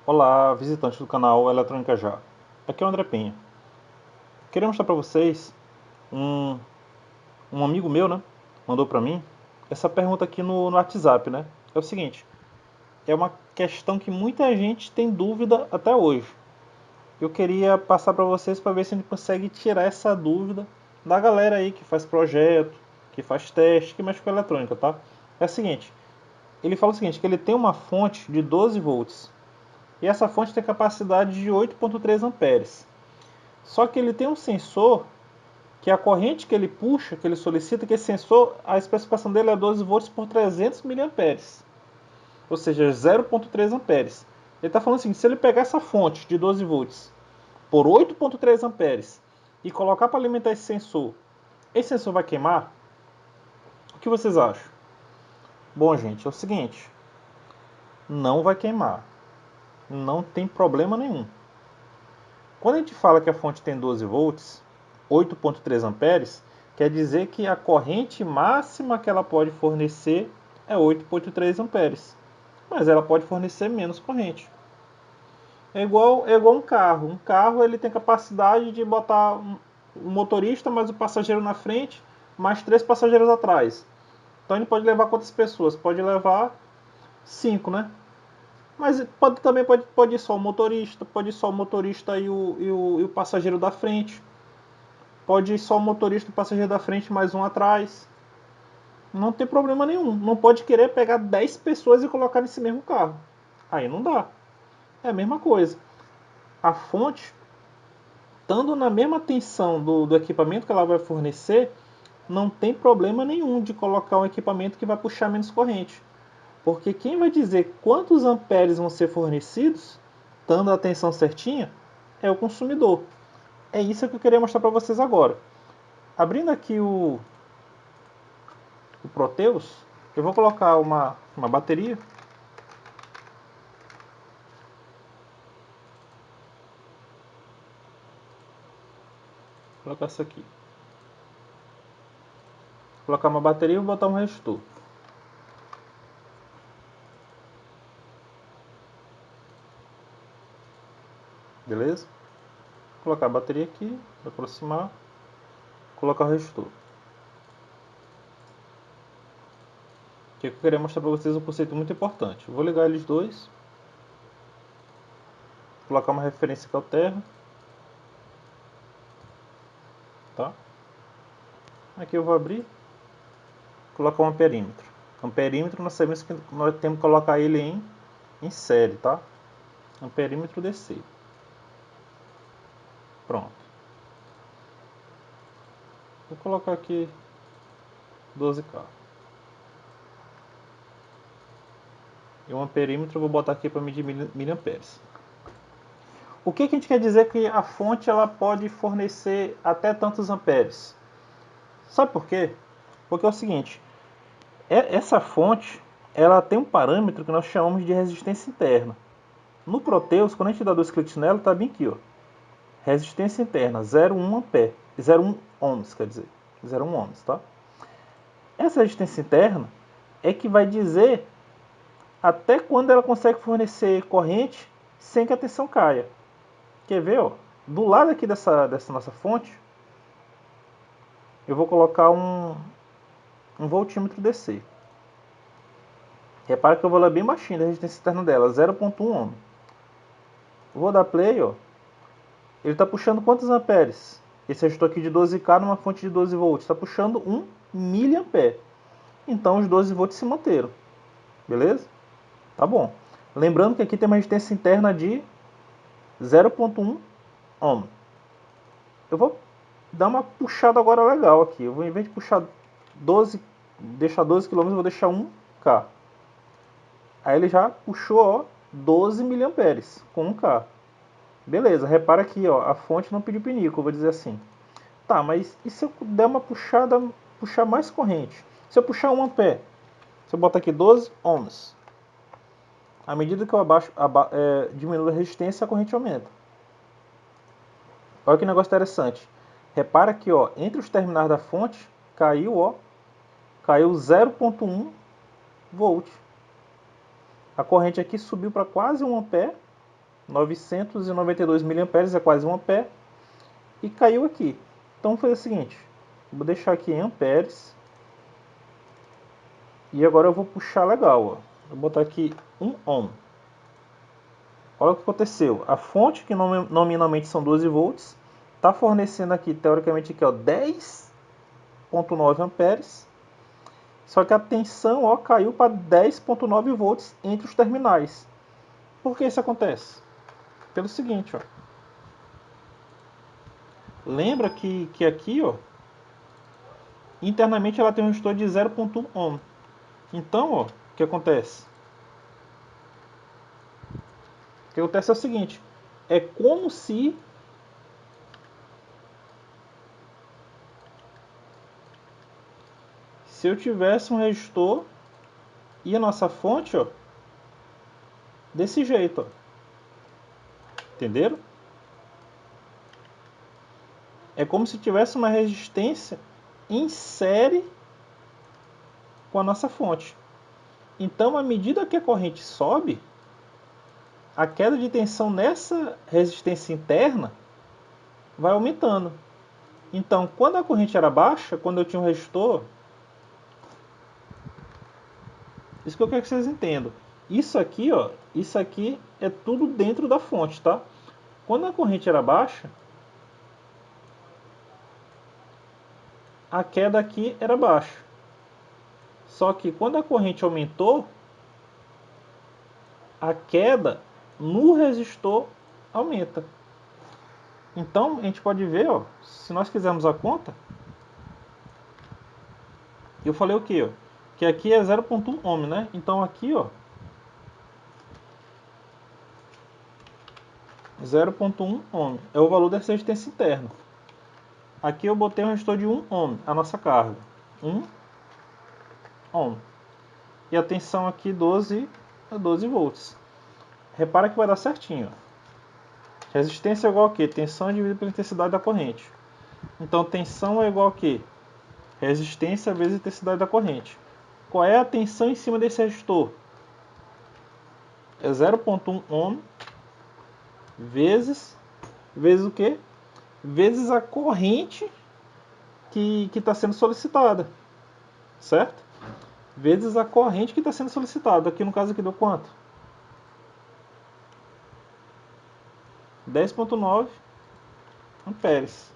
Olá, visitantes do canal Eletrônica Já. Aqui é o André Penha. Queria mostrar para vocês um, um amigo meu, né? Mandou para mim essa pergunta aqui no WhatsApp, né? É o seguinte: é uma questão que muita gente tem dúvida até hoje. Eu queria passar para vocês para ver se a gente consegue tirar essa dúvida da galera aí que faz projeto, que faz teste, que mexe com eletrônica, tá? É o seguinte: ele fala o seguinte, que ele tem uma fonte de 12 volts e essa fonte tem capacidade de 8,3 amperes. Só que ele tem um sensor que a corrente que ele puxa, que ele solicita, que esse sensor, a especificação dele é 12 volts por 300 miliamperes, ou seja, 0,3 amperes. Ele está falando assim, se ele pegar essa fonte de 12 volts por 8,3 amperes e colocar para alimentar esse sensor vai queimar? O que vocês acham? Bom, gente, é o seguinte, não vai queimar, não tem problema nenhum. Quando a gente fala que a fonte tem 12 volts, 8,3 amperes, quer dizer que a corrente máxima que ela pode fornecer é 8,3 amperes. Mas ela pode fornecer menos corrente. É igual um carro. Um carro ele tem capacidade de botar um motorista, mais o passageiro na frente, mais 3 passageiros atrás. Então ele pode levar quantas pessoas? Pode levar 5, né? Mas pode ir só o motorista, pode ir só o motorista e o passageiro da frente. Pode ir só o motorista e o passageiro da frente, mais um atrás. Não tem problema nenhum. Não pode querer pegar 10 pessoas e colocar nesse mesmo carro. Aí não dá. É a mesma coisa. A fonte, estando na mesma tensão do equipamento que ela vai fornecer, não tem problema nenhum de colocar um equipamento que vai puxar menos corrente. Porque quem vai dizer quantos amperes vão ser fornecidos, estando a tensão certinha, é o consumidor. É isso que eu queria mostrar para vocês agora. Abrindo aqui o Proteus, eu vou colocar uma bateria. Vou colocar essa aqui. Vou colocar uma bateria e vou botar um resistor. Beleza? Vou colocar a bateria aqui, aproximar, colocar o resistor. Aqui eu queria mostrar para vocês um conceito muito importante. Eu vou ligar eles dois, colocar uma referência que alterna, tá? Aqui eu vou abrir, colocar um amperímetro. Amperímetro nós sabemos que nós temos que colocar ele em série, tá? Amperímetro DC. Pronto. Vou colocar aqui 12K. E um amperímetro eu vou botar aqui para medir miliamperes. O que a gente quer dizer que a fonte ela pode fornecer até tantos amperes? Sabe por quê? Porque é o seguinte, essa fonte ela tem um parâmetro que nós chamamos de resistência interna. No Proteus, quando a gente dá 2 cliques nela, está bem aqui, ó. Resistência interna, 0,1 ampere, 0,1 ohms, quer dizer, 0,1 ohms, tá? Essa resistência interna é que vai dizer até quando ela consegue fornecer corrente sem que a tensão caia. Quer ver, ó? Do lado aqui dessa nossa fonte, eu vou colocar um voltímetro DC. Repara que eu vou lá bem baixinho da resistência interna dela, 0,1 ohm. Vou dar play, ó. Ele está puxando quantos amperes? Esse resistor aqui de 12K numa fonte de 12 volts está puxando 1 miliampere. Então os 12 volts se manteram. Beleza? Tá bom. Lembrando que aqui tem uma resistência interna de 0,1 ohm. Eu vou dar uma puxada agora legal aqui. Eu vou, em vez de puxar 12, deixar 12 km, eu vou deixar 1K. Aí ele já puxou, ó, 12 miliamperes com 1K. Beleza, repara aqui, ó, a fonte não pediu pinico, eu vou dizer assim. Tá, mas e se eu der uma puxada, puxar mais corrente? Se eu puxar 1 ampere, se eu botar aqui 12 ohms, à medida que eu diminuo a resistência, a corrente aumenta. Olha que negócio interessante. Repara que, ó, entre os terminais da fonte, caiu 0,1 volt. A corrente aqui subiu para quase 1 ampere 992 miliamperes, é quase 1 ampere, e caiu aqui. Então vou fazer o seguinte, vou deixar aqui em amperes, e agora eu vou puxar legal, ó. Vou botar aqui 1 ohm. Olha o que aconteceu. A fonte, que nominalmente são 12 volts, está fornecendo aqui, teoricamente, aqui, ó, 10,9 amperes. Só que a tensão, ó, caiu para 10,9 volts entre os terminais. Por que isso acontece? Pelo seguinte, ó. Lembra que aqui, ó, internamente ela tem um resistor de 0,1 ohm. Então, ó, o que acontece? O que acontece é o seguinte, é como se eu tivesse um resistor e a nossa fonte, ó, desse jeito, ó. Entenderam? É como se tivesse uma resistência em série com a nossa fonte. Então, à medida que a corrente sobe, a queda de tensão nessa resistência interna vai aumentando. Então, quando a corrente era baixa, quando eu tinha um resistor, isso que eu quero que vocês entendam. Isso aqui, ó, isso aqui é tudo dentro da fonte, tá? Quando a corrente era baixa, a queda aqui era baixa. Só que quando a corrente aumentou, a queda no resistor aumenta. Então, a gente pode ver, ó, se nós fizermos a conta, eu falei o que, ó? Que aqui é 0,1 ohm, né? Então aqui, ó, 0,1 ohm é o valor dessa resistência interna. Aqui eu botei um resistor de 1 ohm, a nossa carga. 1 ohm. E a tensão aqui 12 volts. Repara que vai dar certinho, ó. Resistência é igual a quê? Tensão dividida pela intensidade da corrente. Então tensão é igual a quê? Resistência vezes intensidade da corrente. Qual é a tensão em cima desse resistor? É 0,1 ohm vezes o quê? Vezes a corrente que está sendo solicitada, certo? Vezes a corrente que está sendo solicitada. Aqui no caso aqui deu quanto? 10,9 amperes.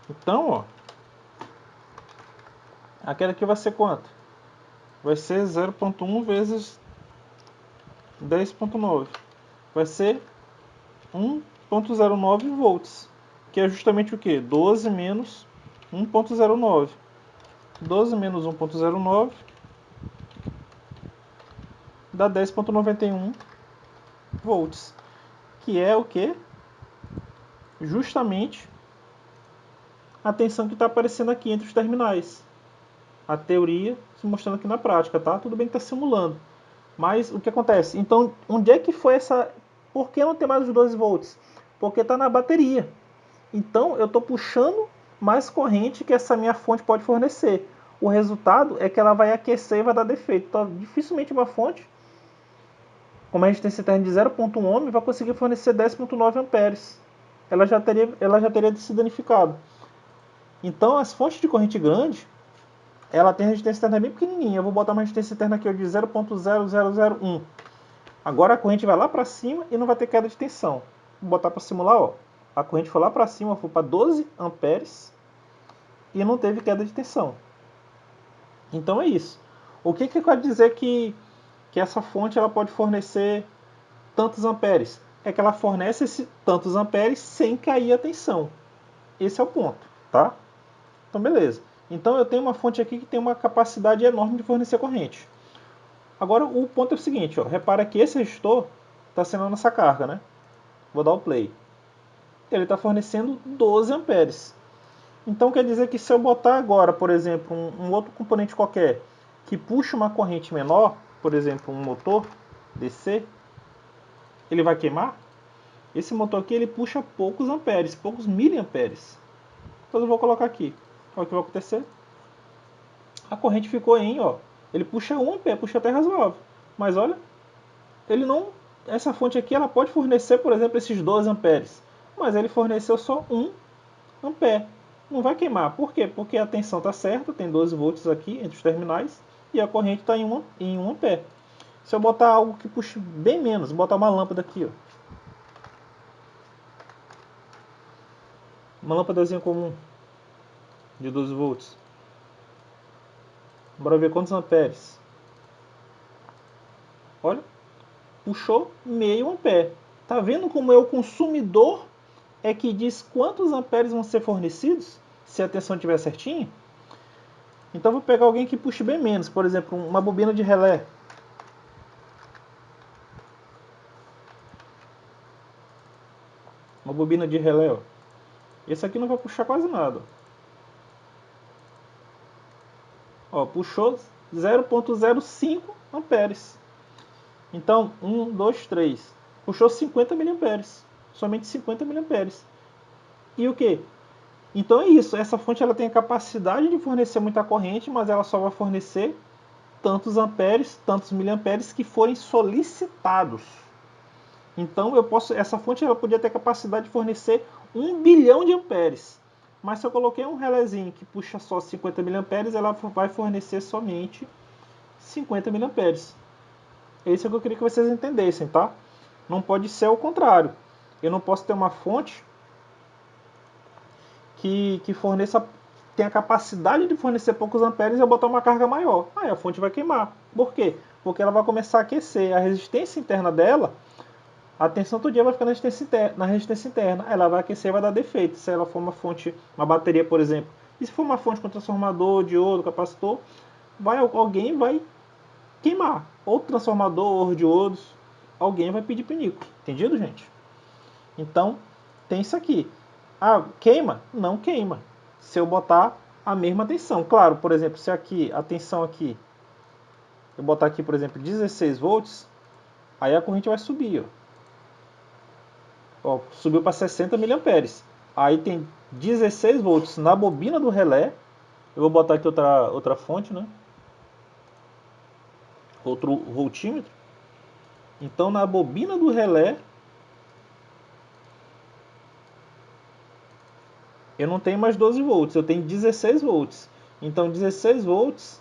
Então, ó, a queda aqui vai ser quanto? Vai ser 0,1 vezes 10,9. Vai ser 1,09 volts, que é justamente o que? 12 menos 1,09. 12 menos 1,09 dá 10,91 volts, que é o que? Justamente a tensão que está aparecendo aqui entre os terminais. A teoria se mostrando aqui na prática, tá? Tudo bem que está simulando. Mas o que acontece? Então, onde é que foi essa... Por que não tem mais os 12 volts? Porque está na bateria. Então, eu estou puxando mais corrente que essa minha fonte pode fornecer. O resultado é que ela vai aquecer e vai dar defeito. Então, dificilmente uma fonte com uma resistência interna de 0,1 ohm vai conseguir fornecer 10,9 amperes. Ela já teria se danificado. Então, as fontes de corrente grande, ela tem resistência interna bem pequenininha. Eu vou botar uma resistência interna aqui de 0,0001. Agora a corrente vai lá para cima e não vai ter queda de tensão. Vou botar para simular, ó. A corrente foi lá para cima, foi para 12 amperes e não teve queda de tensão. Então é isso. O que quer dizer que essa fonte ela pode fornecer tantos amperes? É que ela fornece tantos amperes sem cair a tensão. Esse é o ponto, tá? Então beleza. Então eu tenho uma fonte aqui que tem uma capacidade enorme de fornecer corrente. Agora o ponto é o seguinte, ó, repara que esse resistor está sendo a nossa carga, né? Vou dar o play. Ele está fornecendo 12 amperes. Então quer dizer que se eu botar agora, por exemplo, um outro componente qualquer que puxa uma corrente menor, por exemplo, um motor DC, ele vai queimar? Esse motor aqui ele puxa poucos amperes, poucos miliamperes. Então eu vou colocar aqui. Olha o que vai acontecer. A corrente ficou em, ó, ele puxa 1 ampere, puxa até razoável. Mas olha, ele não essa fonte aqui ela pode fornecer, por exemplo, esses 12 amperes, mas ele forneceu só 1 ampere. Não vai queimar. Por quê? Porque a tensão está certa, tem 12 volts aqui entre os terminais e a corrente está em 1 ampere. Se eu botar algo que puxe bem menos, botar uma lâmpada aqui, ó, uma lâmpadazinha comum de 12 volts, bora ver quantos amperes. Olha, puxou meio ampere. Tá vendo como é o consumidor é que diz quantos amperes vão ser fornecidos se a tensão estiver certinha? Então vou pegar alguém que puxe bem menos, por exemplo, uma bobina de relé. Uma bobina de relé, ó. Esse aqui não vai puxar quase nada. Ó, puxou 0,05 amperes. Então, 1, 2, 3. Puxou 50 miliamperes. Somente 50 miliamperes. E o que? Então é isso. Essa fonte ela tem a capacidade de fornecer muita corrente, mas ela só vai fornecer tantos amperes, tantos miliamperes que forem solicitados. Então essa fonte ela podia ter a capacidade de fornecer 1 bilhão de amperes. Mas se eu coloquei um relézinho que puxa só 50 miliamperes, ela vai fornecer somente 50 miliamperes. Esse é o que eu queria que vocês entendessem, tá? Não pode ser o contrário. Eu não posso ter uma fonte que tem a capacidade de fornecer poucos amperes e eu botar uma carga maior. Aí a fonte vai queimar. Por quê? Porque ela vai começar a aquecer. A resistência interna dela, a tensão todo dia vai ficar na resistência interna. Ela vai aquecer e vai dar defeito. Se ela for uma fonte, uma bateria, por exemplo. E se for uma fonte com transformador, diodo, capacitor, alguém vai queimar. Ou transformador, ou diodos, alguém vai pedir pinico. Entendido, gente? Então, tem isso aqui. Ah, queima? Não queima. Se eu botar a mesma tensão. Claro, por exemplo, se aqui a tensão aqui, eu botar aqui, por exemplo, 16 volts, aí a corrente vai subir, ó. Ó, subiu para 60 miliamperes. Aí tem 16 volts na bobina do relé. Eu vou botar aqui outra fonte, né? Outro voltímetro. Então na bobina do relé eu não tenho mais 12 volts, eu tenho 16 volts. Então 16 volts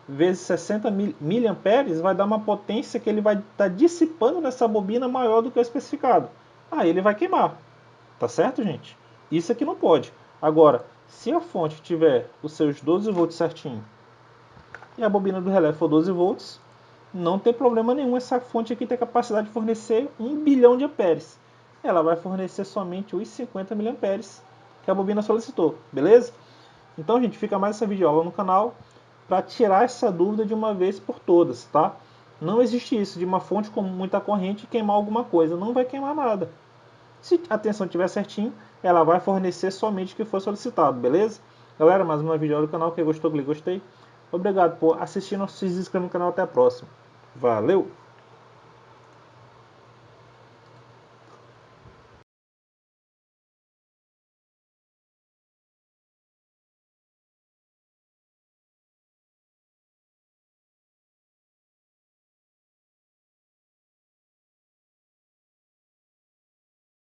vezes 60 miliamperes vai dar uma potência que ele vai estar dissipando nessa bobina maior do que o especificado. Aí ele vai queimar. Tá certo, gente? Isso aqui não pode. Agora, se a fonte tiver os seus 12 volts certinho e a bobina do relé for 12 volts, não tem problema nenhum essa fonte aqui ter capacidade de fornecer 1 bilhão de amperes. Ela vai fornecer somente os 50 miliamperes que a bobina solicitou, beleza? Então, gente, fica mais essa videoaula no canal para tirar essa dúvida de uma vez por todas, tá? Não existe isso de uma fonte com muita corrente queimar alguma coisa, não vai queimar nada. Se a tensão estiver certinho, ela vai fornecer somente o que for solicitado, beleza? Galera, mais uma videoaula do canal, quem gostou, clique gostei. Obrigado por assistir, se inscreva no canal, até a próxima. Valeu!